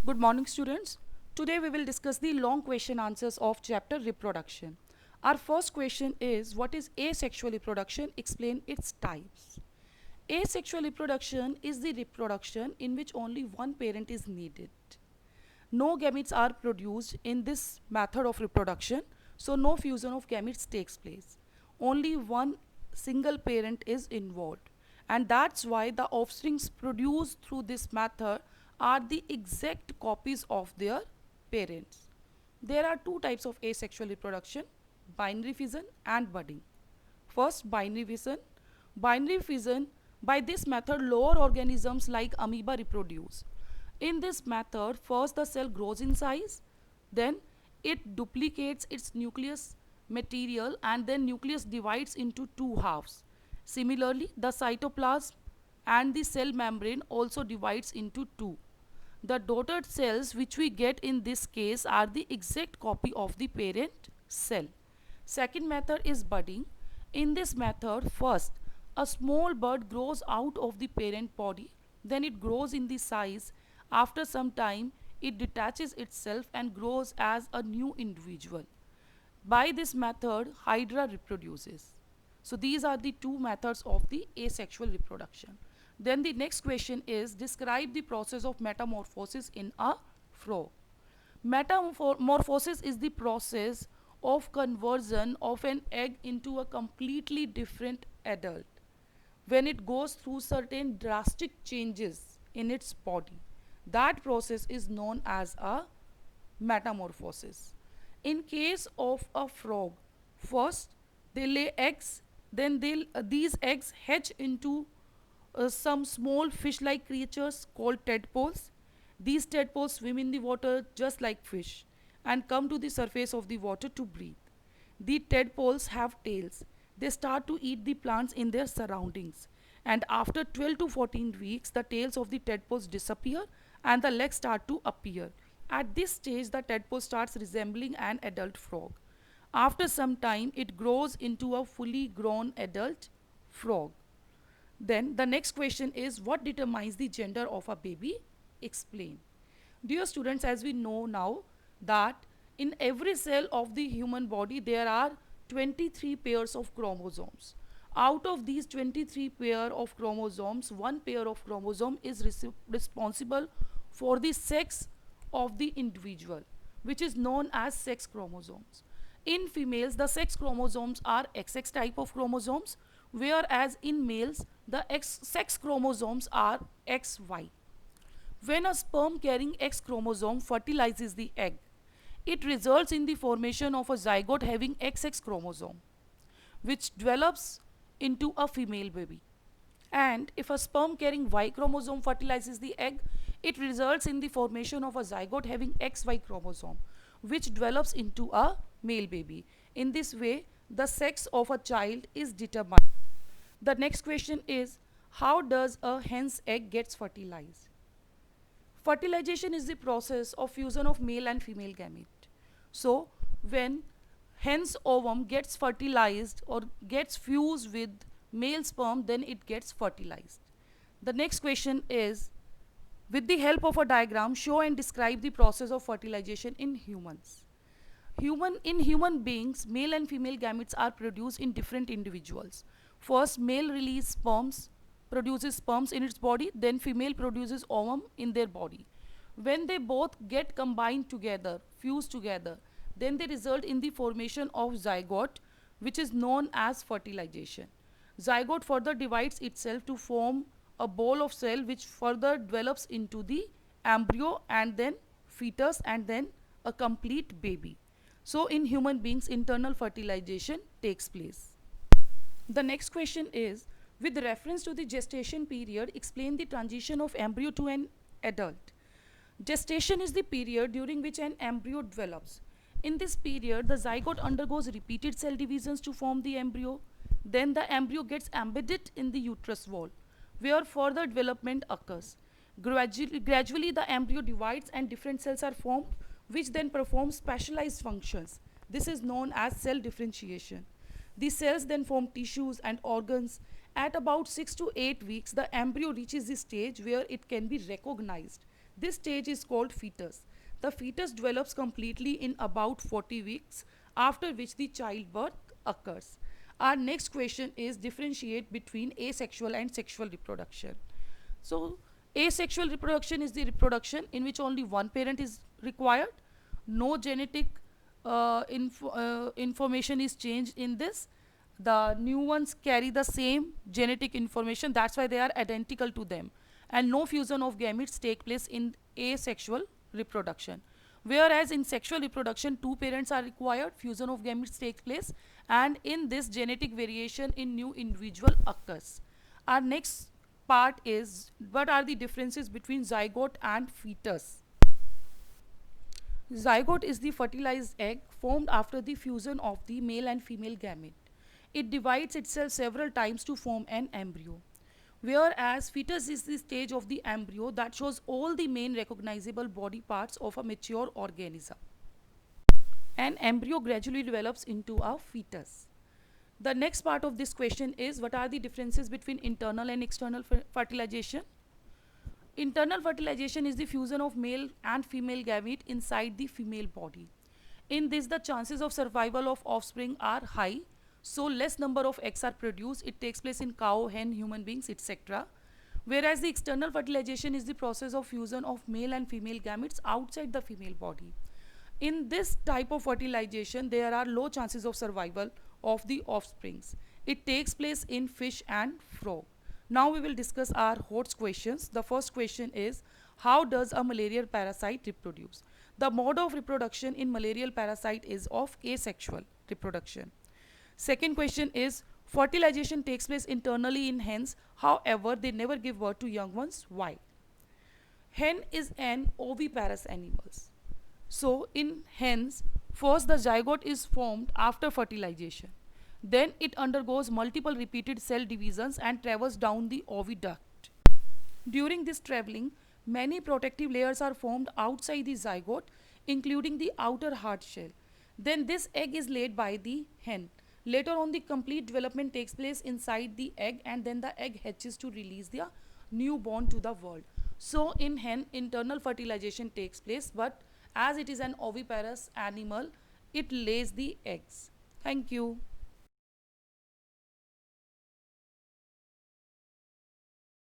Good morning, students. Today we will discuss the long question answers of chapter reproduction. Our first question is, what is asexual reproduction? Explain its types. Asexual reproduction is the reproduction in which only one parent is needed. No gametes are produced in this method of reproduction, so no fusion of gametes takes place. Only one single parent is involved, and that's why the offsprings produced through this method are the exact copies of their parents. There are two types of asexual reproduction: binary fission and budding. First, binary fission. Binary fission, by this method, lower organisms like amoeba reproduce. In this method, first the cell grows in size, then it duplicates its nucleus material, and then nucleus divides into two halves. Similarly, the cytoplasm and the cell membrane also divides into two. The dotted cells which we get in this case are the exact copy of the parent cell. Second method is budding. In this method, first a small bud grows out of the parent body, then it grows in the size. After some time, it detaches itself and grows as a new individual. By this method, Hydra reproduces. So these are the two methods of the asexual reproduction. Then the next question is, describe the process of metamorphosis in a frog. Metamorphosis is the process of conversion of an egg into a completely different adult when it goes through certain drastic changes in its body. That process is known as a metamorphosis. In case of a frog, first they lay eggs, then these eggs hatch into some small fish-like creatures called tadpoles. These tadpoles swim in the water just like fish and come to the surface of the water to breathe. The tadpoles have tails. They start to eat the plants in their surroundings. And after 12 to 14 weeks, the tails of the tadpoles disappear and the legs start to appear. At this stage, the tadpole starts resembling an adult frog. After some time, it grows into a fully grown adult frog. Then the next question is, what determines the gender of a baby? Explain. Dear students, as we know now that in every cell of the human body there are 23 pairs of chromosomes. Out of these 23 pair of chromosomes, one pair of chromosome is responsible for the sex of the individual, which is known as sex chromosomes. In females, the sex chromosomes are XX type of chromosomes, whereas in males, the sex chromosomes are XY. When a sperm carrying X chromosome fertilizes the egg, it results in the formation of a zygote having XX chromosome, which develops into a female baby. And if a sperm carrying Y chromosome fertilizes the egg, it results in the formation of a zygote having XY chromosome, which develops into a male baby. In this way, the sex of a child is determined. The next question is, how does a hen's egg gets fertilized? Fertilization is the process of fusion of male and female gamete. So, when hen's ovum gets fertilized or gets fused with male sperm, then it gets fertilized. The next question is, with the help of a diagram, show and describe the process of fertilization in humans. In human beings, male and female gametes are produced in different individuals. First, male release sperms, produces sperms in its body, then female produces ovum in their body. When they both get combined together, fused together, then they result in the formation of zygote, which is known as fertilization. Zygote further divides itself to form a ball of cell which further develops into the embryo and then fetus and then a complete baby. So in human beings, internal fertilization takes place. The next question is, with reference to the gestation period, explain the transition of embryo to an adult. Gestation is the period during which an embryo develops. In this period, the zygote undergoes repeated cell divisions to form the embryo. Then the embryo gets embedded in the uterus wall, where further development occurs. Gradually, the embryo divides and different cells are formed, which then perform specialized functions. This is known as cell differentiation. These cells then form tissues and organs. At about 6 to 8 weeks, the embryo reaches the stage where it can be recognized. This stage is called fetus. The fetus develops completely in about 40 weeks, after which the childbirth occurs. Our next question is differentiate between asexual and sexual reproduction. So, asexual reproduction is the reproduction in which only one parent is required. No genetic information is changed in this. The new ones carry the same genetic information, that's why they are identical to them. And no fusion of gametes take place in asexual reproduction. Whereas in sexual reproduction, two parents are required, fusion of gametes takes place, and in this genetic variation in new individual occurs. Our next part is what are the differences between zygote and fetus. Zygote is the fertilized egg formed after the fusion of the male and female gamete. It divides itself several times to form an embryo. Whereas fetus is the stage of the embryo that shows all the main recognizable body parts of a mature organism. An embryo gradually develops into a fetus. The next part of this question is what are the differences between internal and external fertilization? Internal fertilization is the fusion of male and female gamete inside the female body. In this, the chances of survival of offspring are high, so less number of eggs are produced. It takes place in cow, hen, human beings, etc. Whereas the external fertilization is the process of fusion of male and female gametes outside the female body. In this type of fertilization, there are low chances of survival of the offsprings. It takes place in fish and frog. Now we will discuss our HOTS questions. The first question is, how does a malarial parasite reproduce? The mode of reproduction in malarial parasite is of asexual reproduction. Second question is, fertilization takes place internally in hens, however they never give birth to young ones. Why? Hen is an oviparous animal. So in hens, first the zygote is formed after fertilization. Then it undergoes multiple repeated cell divisions and travels down the oviduct. During this traveling, many protective layers are formed outside the zygote, including the outer hard shell. Then this egg is laid by the hen. Later on, the complete development takes place inside the egg, and then the egg hatches to release the newborn to the world. So in hen, internal fertilization takes place, but as it is an oviparous animal, it lays the eggs. Thank you.